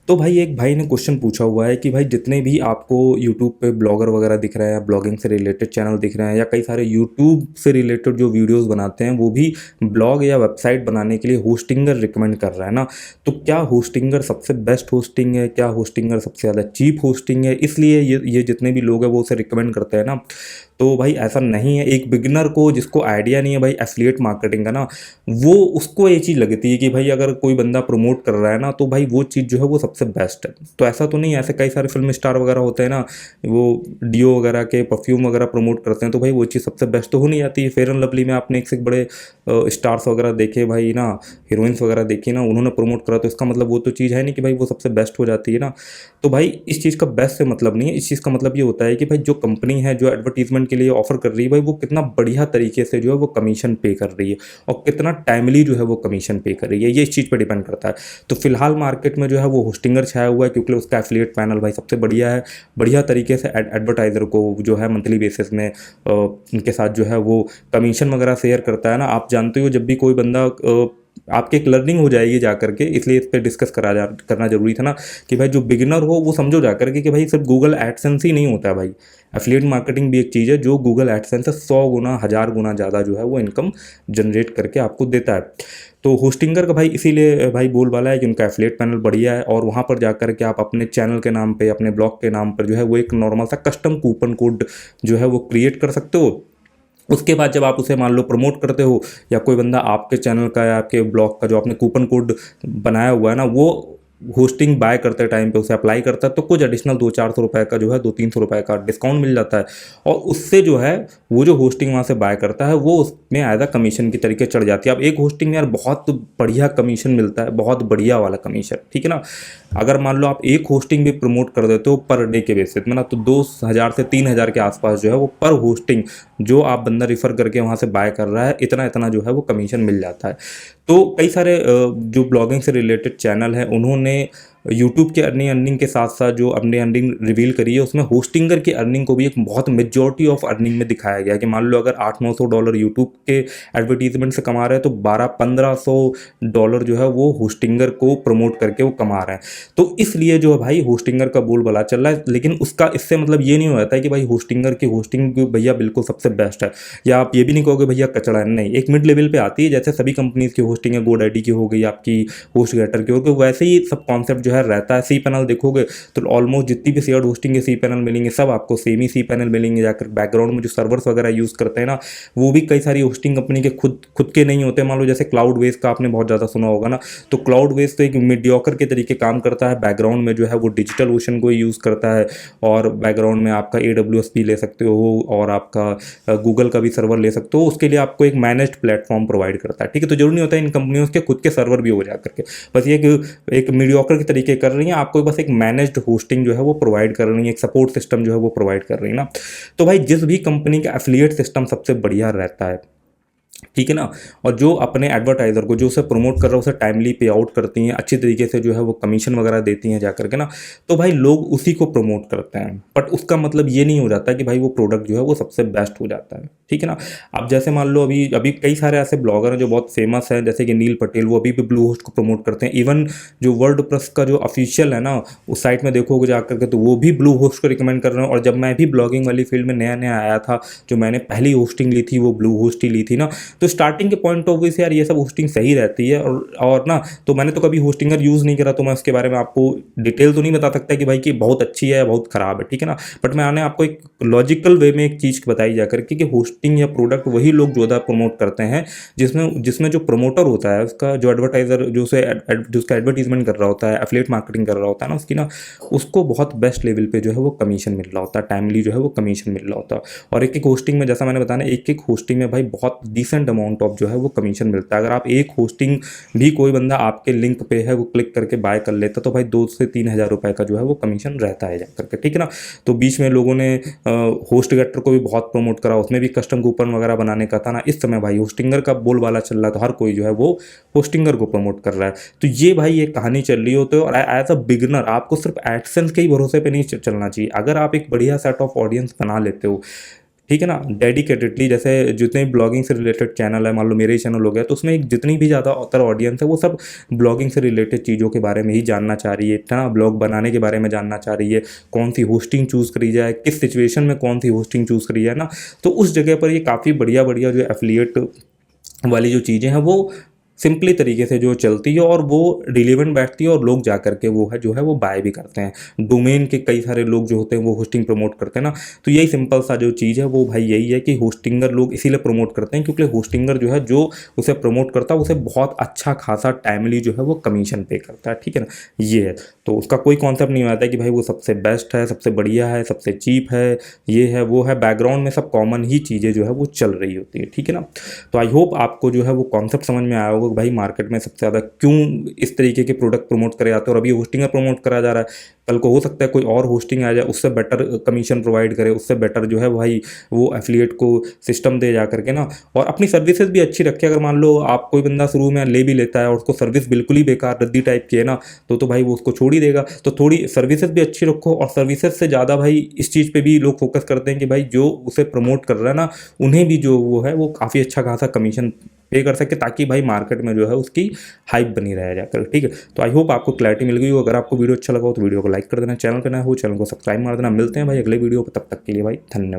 तो भाई एक भाई ने क्वेश्चन पूछा हुआ है कि भाई जितने भी आपको यूट्यूब पे ब्लॉगर वगैरह दिख रहे हैं, ब्लॉगिंग से रिलेटेड चैनल दिख रहे हैं, या कई सारे यूट्यूब से रिलेटेड जो वीडियोस बनाते हैं वो भी ब्लॉग या वेबसाइट बनाने के लिए होस्टिंगर रिकमेंड कर रहा है ना। तो क्या होस्टिंगर सबसे बेस्ट होस्टिंग है, क्या होस्टिंगर सबसे ज़्यादा चीप होस्टिंग है, इसलिए ये जितने भी लोग हैं वो उसे रिकमेंड करते हैं ना। तो भाई ऐसा नहीं है। एक बिगिनर को जिसको आइडिया नहीं है भाई एफिलिएट मार्केटिंग का ना, वो उसको ये चीज़ लगती है कि भाई अगर कोई बंदा प्रमोट कर रहा है ना तो भाई वो चीज़ जो है वो सबसे बेस्ट है। तो ऐसा तो नहीं है, ऐसे कई सारे फिल्म स्टार वगैरह होते हैं ना, वो डियो वगैरह के परफ्यूम वगैरह प्रमोट करते हैं, तो भाई वो चीज़ सबसे बेस्ट तो हो नहीं जाती है। फेयर एंड लवली में आपने एक से एक बड़े स्टार्स वगैरह देखे भाई ना, हीरोइंस वगैरह देखी ना, उन्होंने प्रमोट करा, तो इसका मतलब वो तो चीज़ है नहीं कि भाई वो सबसे बेस्ट हो जाती है ना। तो भाई इस चीज़ का बेस्ट से मतलब नहीं है, इस चीज़ का मतलब ये होता है कि भाई जो कंपनी है जो एडवर्टीजमेंट के लिए ऑफर कर रही है भाई वो कितना बढ़िया तरीके से जो है वो कमीशन पे कर रही है और कितना टाइमली जो है वो कमीशन पे कर रही है, ये इस चीज़ पर डिपेंड करता है। तो फिलहाल मार्केट में जो है वो होस्टिंगर छाया हुआ है क्योंकि उसका एफिलिएट पैनल भाई सबसे बढ़िया है, बढ़िया तरीके से एडवर्टाइजर को जो है मंथली बेसिस में उनके साथ जो है वो कमीशन वगैरह शेयर करता है ना। आप जानते हो जब भी कोई बंदा आपकी एक लर्निंग हो जाएगी जा करके, इसलिए इस पर डिस्कस करना जरूरी था ना कि भाई जो बिगिनर हो वो समझो जा करके कि भाई सिर्फ गूगल एडसेंस ही नहीं होता है भाई, एफिलिएट मार्केटिंग भी एक चीज़ है जो गूगल एडसेंस से 100 गुना 1000 गुना ज़्यादा जो है वो इनकम जनरेट करके आपको देता है। तो होस्टिंगर का भाई इसीलिए भाई बोलबाला है कि उनका एफिलिएट पैनल बढ़िया है और वहाँ पर जाकर के आप अपने चैनल के नाम पे, अपने ब्लॉग के नाम पर जो है वो एक नॉर्मल सा कस्टम कूपन कोड जो है वो क्रिएट कर सकते हो। उसके बाद जब आप उसे मान लो प्रमोट करते हो या कोई बंदा आपके चैनल का या आपके ब्लॉग का जो आपने कूपन कोड बनाया हुआ है ना वो होस्टिंग बाय करते टाइम पे उसे अप्लाई करता है, तो कुछ एडिशनल 200-400 रुपये का जो है 200-300 रुपये का डिस्काउंट मिल जाता है। और उससे जो है वो जो होस्टिंग वहाँ से बाय करता है वो उसमें एज अ कमीशन की तरीके चढ़ जाती है। अब एक होस्टिंग में यार बहुत बढ़िया कमीशन मिलता है, बहुत बढ़िया वाला कमीशन, ठीक है ना। अगर मान लो आप एक होस्टिंग भी प्रमोट कर देते हो पर डे के बेसिस में ना, तो 2000 से 3000 के आसपास जो है वो पर होस्टिंग जो आप बंदा रिफ़र करके वहाँ से बाय कर रहा है, इतना इतना जो है वो कमीशन मिल जाता है। तो कई सारे जो ब्लॉगिंग से रिलेटेड चैनल हैं उन्होंने यूट्यूब के अर्निंग के साथ साथ जो अपनी अर्निंग रिवील करी है उसमें होस्टिंगर की अर्निंग को भी एक बहुत मेजॉरिटी ऑफ अर्निंग में दिखाया गया है कि मान लो अगर $800-900 यूट्यूब के एडवर्टीजमेंट से कमा रहे हैं तो 1200-1500 जो है वो होस्टिंगर को प्रमोट करके वो कमा रहे हैं। तो इसलिए जो है भाई होस्टिंगर का बोलबाला चल रहा है, लेकिन उसका इससे मतलब ये नहीं हो जाता है कि भाई होस्टिंगर की होस्टिंग भैया बिल्कुल सबसे बेस्ट है, या आप ये भी नहीं कहोगे भैया कचड़ा है। नहीं, एक मिड लेवल पे आती है, जैसे सभी कंपनीज की होस्टिंग है, गोडैडी की हो गई, आपकी होस्टगेटर की हो गई, वैसे ही सब कॉन्सेप्ट जो है रहता है। सी पैनल देखोगे तो ऑलमोस्ट जितनी भी शेयर्ड होस्टिंग के सी पैनल मिलेंगे सब आपको सेम ही सी पैनल मिलेंगे। जाकर बैकग्राउंड में जो सर्वर्स वगैरह यूज़ करते हैं ना वो भी कई सारी होस्टिंग कंपनी के खुद के नहीं होते। मान लो जैसे क्लाउड बेस का आपने बहुत ज़्यादा सुना होगा ना, तो क्लाउड बेस तो एक मीडियोकर के तरीके काम करता है, बैकग्राउंड में जो है वो डिजिटल ओशन को यूज़ करता है और बैकग्राउंड में आपका AWS भी ले सकते हो और आपका गूगल का भी सर्वर ले सकते हो। उसके लिए आपको एक मैनेज्ड प्लेटफॉर्म प्रोवाइड करता है, ठीक है। तो जरूरी नहीं होता है इन कंपनियों के खुद के सर्वर भी हो जा करके, बस ये एक मीडियोकर के तरीके कर रही हैं, आपको बस एक मैनेज्ड होस्टिंग जो है वो प्रोवाइड कर रही है, एक सपोर्ट सिस्टम जो है वो प्रोवाइड कर रही है ना। तो भाई जिस भी कंपनी का एफिलिएट सिस्टम सबसे बढ़िया रहता है, ठीक है ना, और जो अपने एडवर्टाइज़र को जो उसे प्रमोट कर रहा है उसे टाइमली पे आउट करती हैं, अच्छी तरीके से जो है वो कमीशन वगैरह देती हैं जा करके ना, तो भाई लोग उसी को प्रमोट करते हैं। बट उसका मतलब ये नहीं हो जाता कि भाई वो प्रोडक्ट जो है वो सबसे बेस्ट हो जाता है, ठीक है ना। अब जैसे मान लो अभी अभी कई सारे ऐसे ब्लॉगर हैं जो बहुत फेमस हैं, जैसे कि नील पटेल, वो अभी भी ब्लू होस्ट को प्रमोट करते हैं। इवन जो वर्ल्ड प्रेस का जो ऑफिशियल है ना उस साइट में देखोगे जा करके तो वो भी ब्लू होस्ट को रिकमेंड कर रहे हैं। और जब मैं भी ब्लॉगिंग वाली फील्ड में नया नया आया था, जो मैंने पहली होस्टिंग ली थी वो ब्लू होस्ट ही ली थी ना, तो स्टार्टिंग के पॉइंट ऑफ व्यू से यार ये सब होस्टिंग सही रहती है। और ना तो मैंने तो कभी होस्टिंगर यूज़ नहीं करा, तो मैं उसके बारे में आपको डिटेल तो नहीं बता सकता कि भाई कि बहुत अच्छी है बहुत ख़राब है, ठीक है ना। बट मैंने आपको एक लॉजिकल वे में एक चीज़ बताई जाकर कि होस्टिंग या प्रोडक्ट वही लोग ज़्यादा प्रमोट करते हैं जिसमें जिसमें जो प्रमोटर होता है उसका जो एडवर्टाइज़र जो उसका एडवर्टीजमेंट कर रहा होता है, एफिलिएट मार्केटिंग कर रहा होता है ना उसकी ना, उसको बहुत बेस्ट लेवल पे जो है वो कमीशन मिल रहा होता है, टाइमली जो है वो कमीशन मिल रहा होता है। और एक एक होस्टिंग में जैसा मैंने बताया एक एक होस्टिंग में भाई बहुत डिसेंट अमाउंट ऑफ जो है वो कमीशन मिलता है। अगर आप एक होस्टिंग भी कोई बंदा आपके लिंक पे है वो क्लिक करके बाय कर लेता तो भाई 2 से 3 हज़ार रुपये का जो है वो कमीशन रहता है जा करके, ठीक है ना। तो बीच में लोगों ने होस्ट गेटर को भी बहुत प्रमोट करा, उसमें भी कस्टम कूपन वगैरह बनाने का था ना। इस समय भाई होस्टिंगर का बोलबाला चल रहा है तो हर कोई जो है वो होस्टिंगर को प्रमोट कर रहा है। तो ये भाई ये कहानी चल रही होती है। और एज अ बिगनर आपको सिर्फ एडसेंस के ही भरोसे पे नहीं चलना चाहिए। अगर आप एक बढ़िया सेट ऑफ ऑडियंस बना लेते हो, ठीक है ना, डेडिकेटेडली। जैसे जितने भी ब्लॉगिंग से रिलेटेड चैनल है, मान लो मेरे ही चैनल हो गया, तो उसमें एक जितनी भी ज़्यादातर ऑडियंस है वो सब ब्लॉगिंग से रिलेटेड चीज़ों के बारे में ही जानना चाह रही है, इतना ब्लॉग बनाने के बारे में जानना चाह रही है, कौन सी होस्टिंग चूज़ करी जाए, किस सिचुएशन में कौन सी होस्टिंग चूज़ करी जाए ना। तो उस जगह पर ये काफ़ी बढ़िया बढ़िया जो एफिलिएट वाली जो चीज़ें हैं वो सिंपली तरीके से जो चलती है और वो रिलेवेंट बैठती है, और लोग जा करके वो है जो है वो बाय भी करते हैं। डोमेन के कई सारे लोग जो होते हैं वो होस्टिंग प्रमोट करते हैं ना। तो यही सिंपल सा जो चीज़ है वो भाई यही है कि होस्टिंगर लोग इसीलिए प्रमोट करते हैं क्योंकि होस्टिंगर जो है जो उसे प्रमोट करता है उसे बहुत अच्छा खासा टाइमली जो है वो कमीशन पे करता है, ठीक है ना। ये है, तो उसका कोई कॉन्सेप्ट नहीं आता है कि भाई वो सबसे बेस्ट है, सबसे बढ़िया है, सबसे चीप है, ये है वो है। बैकग्राउंड में सब कॉमन ही चीज़ें जो है वो चल रही होती है, ठीक है ना। तो आई होप आपको जो है वो कॉन्सेप्ट समझ में आया होगा कि भाई मार्केट में सबसे ज़्यादा क्यों इस तरीके के प्रोडक्ट प्रमोट करे जाते हैं, और अभी होस्टिंगर प्रमोट करा जा रहा है। कल को हो सकता है कोई और होस्टिंग आ जाए, उससे बेटर कमीशन प्रोवाइड करे, उससे बेटर जो है भाई वो एफिलिएट को सिस्टम दे जा करके ना, और अपनी सर्विसेज भी अच्छी रखे। अगर मान लो आप कोई बंदा शुरू में ले भी लेता है और उसको सर्विस बिल्कुल ही बेकार रद्दी टाइप की है ना, तो भाई वो उसको छोड़ ही देगा। तो थोड़ी सर्विसेज भी अच्छी रखो, और सर्विसेज से ज़्यादा भाई इस चीज़ पे भी लोग फोकस करते हैं कि भाई जो उसे प्रमोट कर रहा है ना उन्हें भी जो वो है वो काफ़ी अच्छा खासा कमीशन पे कर सके, ताकि भाई मार्केट में जो है उसकी हाइप बनी रह जाकर, ठीक है। तो आई होप आपको क्लैरिटी मिल गई हो। अगर आपको वीडियो अच्छा लगा हो तो वीडियो को लाइक कर देना, चैनल पे नया हो चैनल को सब्सक्राइब मार देना। मिलते हैं भाई अगले वीडियो पर, तब तक के लिए भाई धन्यवाद।